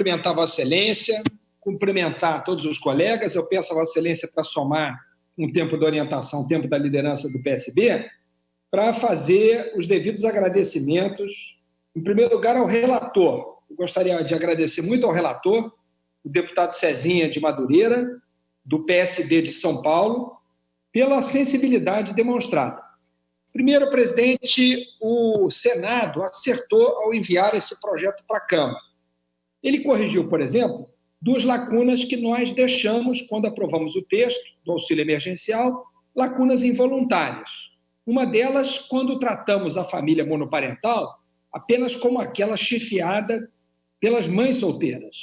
cumprimentar Vossa Excelência, cumprimentar todos os colegas. Eu peço a Vossa Excelência para somar um tempo de orientação, um tempo da liderança do PSB, para fazer os devidos agradecimentos, em primeiro lugar, ao relator. Eu gostaria de agradecer muito ao relator, o deputado Cezinha de Madureira, do PSD de São Paulo, pela sensibilidade demonstrada. Primeiro, presidente, o Senado acertou ao enviar esse projeto para a Câmara. Ele corrigiu, por exemplo, duas lacunas que nós deixamos quando aprovamos o texto do auxílio emergencial, lacunas involuntárias. Uma delas, quando tratamos a família monoparental apenas como aquela chefiada pelas mães solteiras.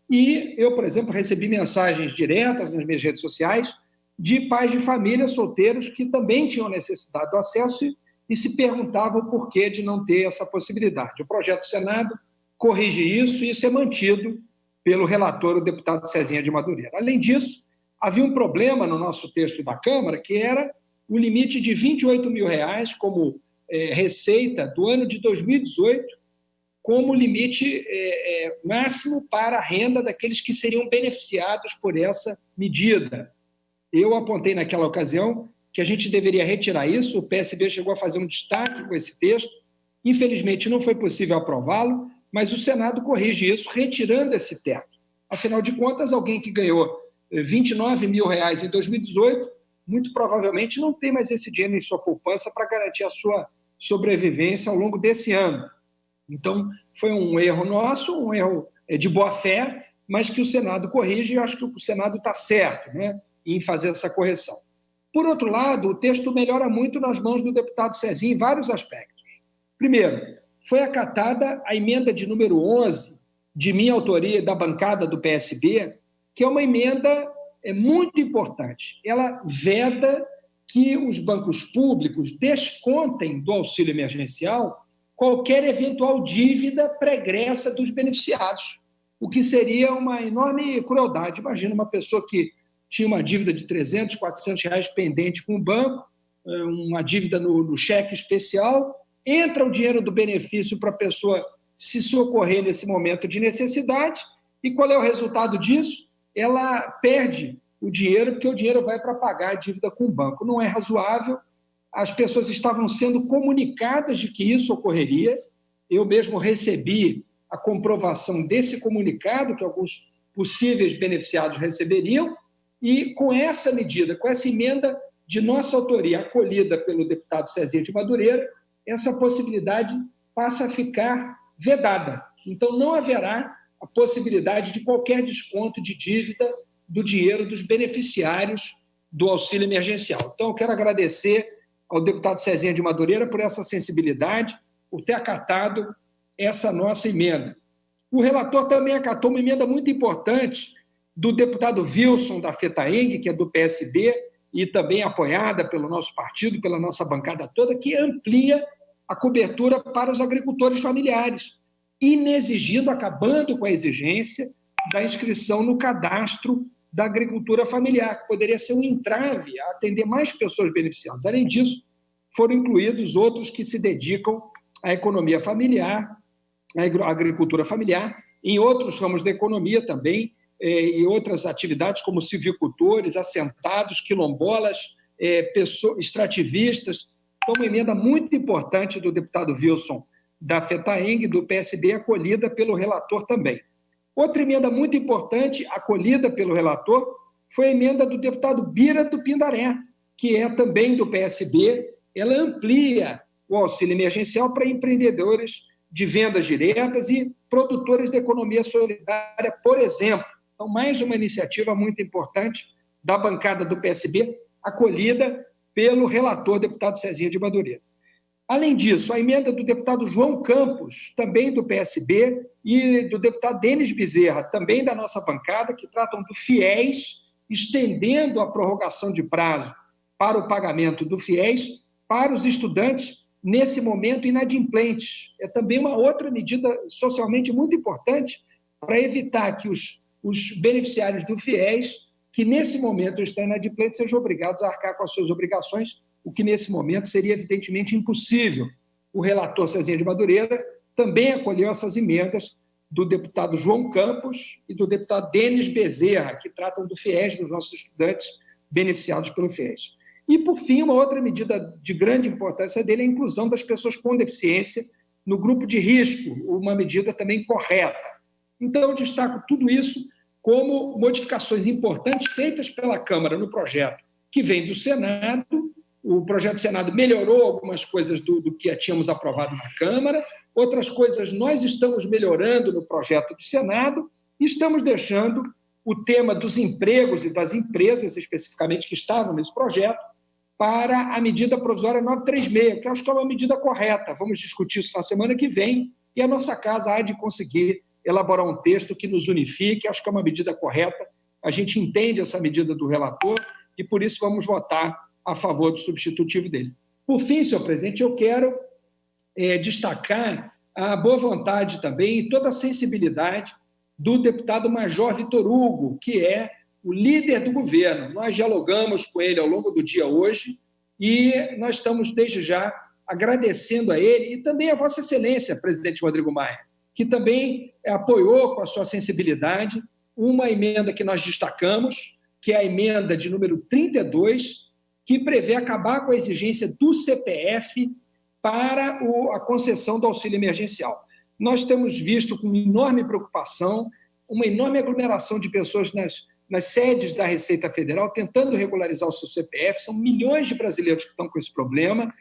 E eu, por exemplo, recebi mensagens diretas nas minhas redes sociais de pais de família solteiros que também tinham necessidade do acesso e se perguntavam o porquê de não ter essa possibilidade. O projeto do Senado corrige isso e isso é mantido pelo relator, o deputado Cezinha de Madureira. Além disso, havia um problema no nosso texto da Câmara, que era o limite de R$28 mil como receita do ano de 2018, como limite máximo para a renda daqueles que seriam beneficiados por essa medida. Eu apontei naquela ocasião que a gente deveria retirar isso, o PSB chegou a fazer um destaque com esse texto, infelizmente não foi possível aprová-lo, mas o Senado corrige isso, retirando esse teto. Afinal de contas, alguém que ganhou R$29 mil em 2018, muito provavelmente não tem mais esse dinheiro em sua poupança para garantir a sua sobrevivência ao longo desse ano. Então, foi um erro nosso, um erro de boa-fé, mas que o Senado corrige e eu acho que o Senado está certo, né, em fazer essa correção. Por outro lado, o texto melhora muito nas mãos do deputado Cezinha em vários aspectos. Primeiro, foi acatada a emenda de número 11, de minha autoria e da bancada do PSB, que é uma emenda muito importante. Ela veda que os bancos públicos descontem do auxílio emergencial qualquer eventual dívida pregressa dos beneficiados, o que seria uma enorme crueldade. Imagina uma pessoa que tinha uma dívida de R$300, R$400 pendente com o banco, uma dívida no cheque especial, entra o dinheiro do benefício para a pessoa se socorrer nesse momento de necessidade, e qual é o resultado disso? Ela perde o dinheiro, porque o dinheiro vai para pagar a dívida com o banco. Não é razoável, as pessoas estavam sendo comunicadas de que isso ocorreria, eu mesmo recebi a comprovação desse comunicado que alguns possíveis beneficiados receberiam, e com essa medida, com essa emenda de nossa autoria, acolhida pelo deputado Cezinha de Madureira, essa possibilidade passa a ficar vedada. Então, não haverá a possibilidade de qualquer desconto de dívida do dinheiro dos beneficiários do auxílio emergencial. Então, eu quero agradecer ao deputado Cezinha de Madureira por essa sensibilidade, por ter acatado essa nossa emenda. O relator também acatou uma emenda muito importante do deputado Wilson da FETAENG, que é do PSB, e também apoiada pelo nosso partido, pela nossa bancada toda, que amplia a cobertura para os agricultores familiares, inexigindo, acabando com a exigência da inscrição no cadastro da agricultura familiar, que poderia ser um entrave a atender mais pessoas beneficiadas. Além disso, foram incluídos outros que se dedicam à economia familiar, à agricultura familiar, em outros ramos da economia também, e outras atividades como silvicultores, assentados, quilombolas, extrativistas. Então, uma emenda muito importante do deputado Wilson da FETAENG, do PSB, acolhida pelo relator também. Outra emenda muito importante, acolhida pelo relator, foi a emenda do deputado Bira do Pindaré, que é também do PSB. Ela amplia o auxílio emergencial para empreendedores de vendas diretas e produtores da economia solidária, por exemplo. Então, mais uma iniciativa muito importante da bancada do PSB, acolhida pelo relator, deputado Cezinha de Madureira. Além disso, a emenda do deputado João Campos, também do PSB, e do deputado Denis Bezerra, também da nossa bancada, que tratam do FIES, estendendo a prorrogação de prazo para o pagamento do FIES para os estudantes nesse momento inadimplentes. É também uma outra medida socialmente muito importante para evitar que os beneficiários do FIES, que nesse momento estão inadimplentes, sejam obrigados a arcar com as suas obrigações, o que nesse momento seria evidentemente impossível. O relator Cezinha de Madureira também acolheu essas emendas do deputado João Campos e do deputado Denis Bezerra, que tratam do FIES, dos nossos estudantes beneficiados pelo FIES. E, por fim, uma outra medida de grande importância dele é a inclusão das pessoas com deficiência no grupo de risco, uma medida também correta. Então, eu destaco tudo isso como modificações importantes feitas pela Câmara no projeto que vem do Senado. O projeto do Senado melhorou algumas coisas do que tínhamos aprovado na Câmara, outras coisas nós estamos melhorando no projeto do Senado e estamos deixando o tema dos empregos e das empresas, especificamente, que estavam nesse projeto, para a medida provisória 936, que eu acho que é uma medida correta. Vamos discutir isso na semana que vem e a nossa casa há de conseguir elaborar um texto que nos unifique. Acho que é uma medida correta. A gente entende essa medida do relator e, por isso, vamos votar a favor do substitutivo dele. Por fim, senhor presidente, eu quero destacar a boa vontade também e toda a sensibilidade do deputado Major Vitor Hugo, que é o líder do governo. Nós dialogamos com ele ao longo do dia hoje e nós estamos, desde já, agradecendo a ele e também a Vossa Excelência, presidente Rodrigo Maia, que também apoiou com a sua sensibilidade uma emenda que nós destacamos, que é a emenda de número 32, que prevê acabar com a exigência do CPF para a concessão do auxílio emergencial. Nós temos visto com enorme preocupação uma enorme aglomeração de pessoas nas sedes da Receita Federal tentando regularizar o seu CPF. São milhões de brasileiros que estão com esse problema.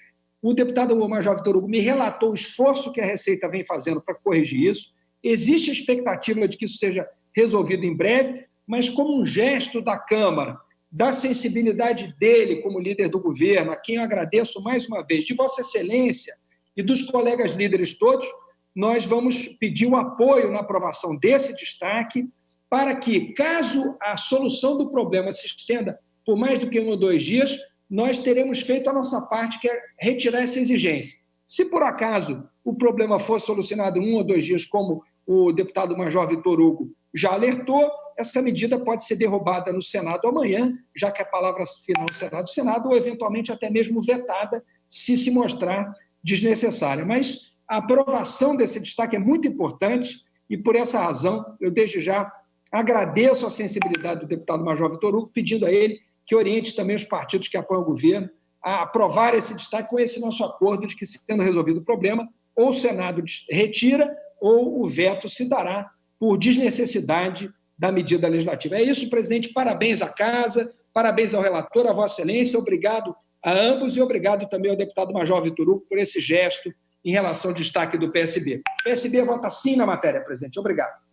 O deputado Major Vitor Hugo me relatou o esforço que a Receita vem fazendo para corrigir isso. Existe a expectativa de que isso seja resolvido em breve, mas como um gesto da Câmara, da sensibilidade dele como líder do governo, a quem eu agradeço mais uma vez, de Vossa Excelência e dos colegas líderes todos, nós vamos pedir o apoio na aprovação desse destaque para que, caso a solução do problema se estenda por mais do que 1 ou 2 dias, nós teremos feito a nossa parte, que é retirar essa exigência. Se, por acaso, o problema for solucionado em 1 ou 2 dias, como o deputado Major Vitor Hugo já alertou, essa medida pode ser derrubada no Senado amanhã, já que a palavra final será do Senado, ou eventualmente até mesmo vetada, se mostrar desnecessária. Mas a aprovação desse destaque é muito importante e, por essa razão, eu desde já agradeço a sensibilidade do deputado Major Vitor Hugo, pedindo a ele que oriente também os partidos que apoiam o governo a aprovar esse destaque com esse nosso acordo de que, sendo resolvido o problema, ou o Senado retira ou o veto se dará por desnecessidade da medida legislativa. É isso, presidente. Parabéns à casa, parabéns ao relator, à Vossa Excelência, obrigado a ambos e obrigado também ao deputado Major Vitor Hugo por esse gesto em relação ao destaque do PSB. O PSB vota sim na matéria, presidente. Obrigado.